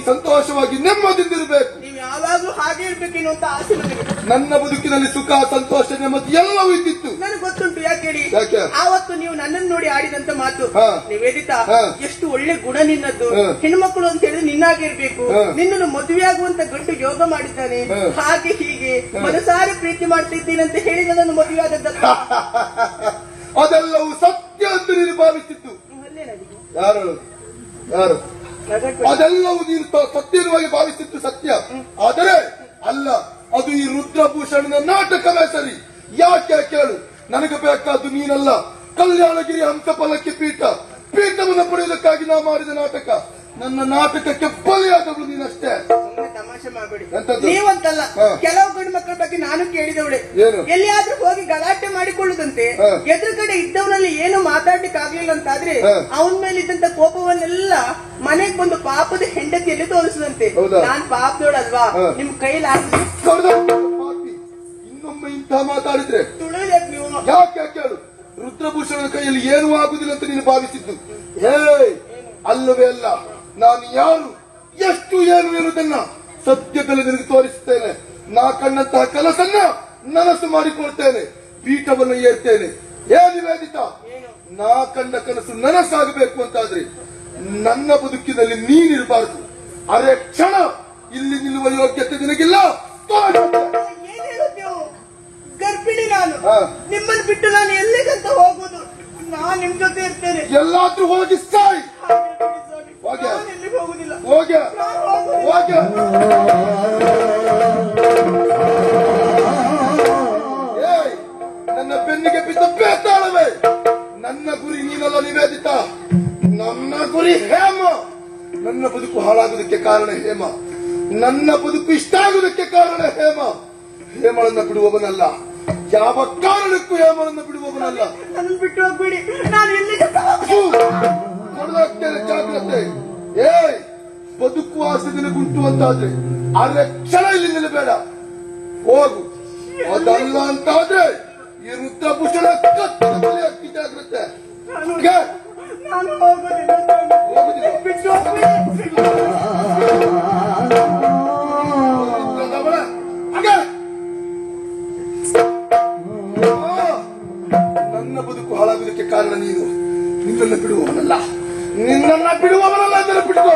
ಸಂತೋಷವಾಗಿ ನೆಮ್ಮದಿರಬೇಕು. ನನ್ನ ಬದುಕಿನಲ್ಲಿ ಸುಖ ಸಂತೋಷ ನೆಮ್ಮದಿ ಎಲ್ಲವೂ ಇದ್ದಿತ್ತು. ನನಗೆ ಗೊತ್ತುಂಟು. ಯಾಕೆ ಹೇಳಿ? ಆವತ್ತು ನೀವು ನನ್ನನ್ನು ನೋಡಿ ಆಡಿದಂತ ಮಾತು ನಿವೇದಿತಾ, ಎಷ್ಟು ಒಳ್ಳೆ ಗುಣ ನಿನ್ನದ್ದು. ಹೆಣ್ಮಕ್ಳು ಅಂತ ಹೇಳಿದ್ರೆ ನಿನ್ನಾಗಿರ್ಬೇಕು, ನಿನ್ನನ್ನು ಮದುವೆ ಆಗುವಂತ ಗಂಡು ಯೋಗ ಮಾಡಿದ್ದಾನೆ, ಹಾಗೆ ಹೀಗೆ ಮನಸಾರೆ ಪ್ರೀತಿ ಮಾಡ್ತಿದ್ದೀನಿ ಅಂತ ಹೇಳಿ ನನ್ನನ್ನು ಮದುವೆ ಆದದ್ದಲ್ಲ. ಅದೆಲ್ಲವೂ ಸತ್ಯ ಅಂತ ನೀನು ಭಾವಿಸಿದ್ದು. ಯಾರು ಯಾರು ಅದೆಲ್ಲವೂ ನೀನು ಸತ್ಯವಾಗಿ ಭಾವಿಸಿದ್ದು ಸತ್ಯ. ಆದರೆ ಅಲ್ಲ, ಅದು ಈ ರುದ್ರಭೂಷಣನ ನಾಟಕವೇ ಸರಿ. ಯಾಕೆ ಕೇಳು, ನನಗೆ ಬೇಕಾದ್ದು ನೀನಲ್ಲ, ಕಲ್ಯಾಣಗಿರಿ ಹಂಸಫಲಕ್ಕೆ ಪೀಠ. ಪೀಠವನ್ನು ಪಡೆಯುವುದಕ್ಕಾಗಿ ನಾವು ಮಾಡಿದ ನಾಟಕ. ನನ್ನ ನಾಟಕಕ್ಕೆ ಬಲಿಯಾದವಳು ನೀನಷ್ಟೇ. ಸುಮ್ಮನೆ ತಮಾಷೆ ಮಾಡಬೇಡಿ. ಎಂತದ್ದು? ನೀವಂತಲ್ಲ, ಕೆಲವು ಗಂಡು ಮಕ್ಕಳ ಬಗ್ಗೆ ನಾನು ಕೇಳಿದವಳೆ. ಏನು? ಎಲ್ಲಿಯಾದ್ರೂ ಹೋಗಿ ಗಲಾಟೆ ಮಾಡಿಕೊಳ್ಳುದಂತೆ ಎದುರುಗಡೆ ಇದ್ದವನಲ್ಲಿ ಏನು ಮಾತಾಡ್ಲಿಕ್ಕೆ ಆಗ್ಲಿಲ್ಲ ಅಂತಾದ್ರೆ ಅವನ ಮೇಲೆ ಇದ್ದಂತ ಕೋಪವನ್ನೆಲ್ಲ ಮನೆಗೆ ಬಂದು ಪಾಪದ ಹೆಂಡತಿಯಲ್ಲಿ ತೋರಿಸದಂತೆ. ನಾನ್ ಪಾಪದೋಳಲ್ವಾ, ನಿಮ್ ಕೈಲಿ ಇನ್ನೊಮ್ಮೆ ಇಂಥ ಮಾತಾಡಿದ್ರೆ ತುಳಿಯಕ್ ನೀವು ಯಾಕೆ ಕೇಳು. ರುದ್ರಭೂಷಣನ ಕೈಯಲ್ಲಿ ಏನೂ ಆಗುದಿಲ್ಲ ಅಂತ ನೀನು ಭಾವಿಸಿದ್ದು ಅಲ್ಲವೇ ಅಲ್ಲ. ನಾನು ಯಾರು, ಎಷ್ಟು ಏನು ಎನ್ನುವುದನ್ನ ಸದ್ಯದಲ್ಲಿ ನಿನಗೆ ತೋರಿಸುತ್ತೇನೆ. ನಾ ಕಂಡಂತಹ ಕನಸನ್ನ ನನಸು ಮಾಡಿಕೊಳ್ತೇನೆ, ಪೀಠವನ್ನು ಏರ್ತೇನೆ. ನಿವೇದಿತ, ನಾ ಕಂಡ ಕನಸು ನನಸಾಗಬೇಕು ಅಂತಾದ್ರೆ ನನ್ನ ಬದುಕಿನಲ್ಲಿ ನೀನಿರಬಾರದು. ಅರೆ ಕ್ಷಣ ಇಲ್ಲಿ ನಿಲ್ಲುವ ಯೋಗ್ಯತೆ ನಿನಗಿಲ್ಲ. ಏನ್ ಹೇಳುತ್ತೇವು? ಗರ್ಭಿಣಿ ನಾನು, ನಿಮ್ಮನ್ನು ಬಿಟ್ಟು ನಾನು ಎಲ್ಲಿಗಂತ ಹೋಗುದು? ನಾನ್ ನಿಮ್ ಜೊತೆ ಇರ್ತೇನೆ. ಎಲ್ಲಾದ್ರೂ ಹೋಗಿ ಸಾಯ್. ಎಲ್ಲಿಗೆ ಹೋಗುದಿಲ್ಲ. ಹೋಗ್ಯ ಹೋಗ್ಯ. ನನ್ನ ಬೆನ್ನಿಗೆ ಬಿದ್ದ ಬೇತಾಳವೇ, ನನ್ನ ಗುರಿ ನೀನಲ್ಲ ನಿವೇದಿತ, ನನ್ನ ಗುರಿ ಹೇಮ. ನನ್ನ ಬದುಕು ಹಾಳಾಗುವುದಕ್ಕೆ ಕಾರಣ ಹೇಮ, ನನ್ನ ಬದುಕು ಇಷ್ಟ ಆಗುವುದಕ್ಕೆ ಕಾರಣ ಹೇಮ. ಹೇಮಳನ್ನ ಬಿಡುವವನಲ್ಲ, ಯಾವ ಕಾರಣಕ್ಕೂ ಹೇಮಳನ್ನ ಬಿಡುವವನಲ್ಲ. ನನ್ನ ಬಿಟ್ಟು ಹೋಗ್ಬೇಡಿ, ನಾನು ಎಲ್ಲಿಗೆ ಜಾಗ್ರತೆ. ಬದುಕುವ ಆಸೆ ನಿನಗುಂಟು ಅಂತಾದ್ರೆ ಅರೆ ಕ್ಷಣ ಇಲ್ಲಿ ನಿಲ್ಲಬೇಡ, ಹೋಗು. ಅದಲ್ಲ ಅಂತಾದ್ರೆ ಈ ರುದ್ರಭೂಷಣ ಕತ್ತಿನ ಬಲಿಯಾಗಿ ಜಾಗ್ರತೆ. ನಾನು ಹೋಗುದಿಲ್ಲ, ಬಿಟ್ಟು ನನ್ನ ಬದುಕು ಹಾಳಾಗುವುದಕ್ಕೆ ಕಾರಣ ನೀನು. ನಿನ್ನನ್ನು ಬಿಡುವವನಲ್ಲ, ನಿನ್ನನ್ನು ಬಿಡುವವನಲ್ಲ. ಇದನ್ನು ಬಿಡುವ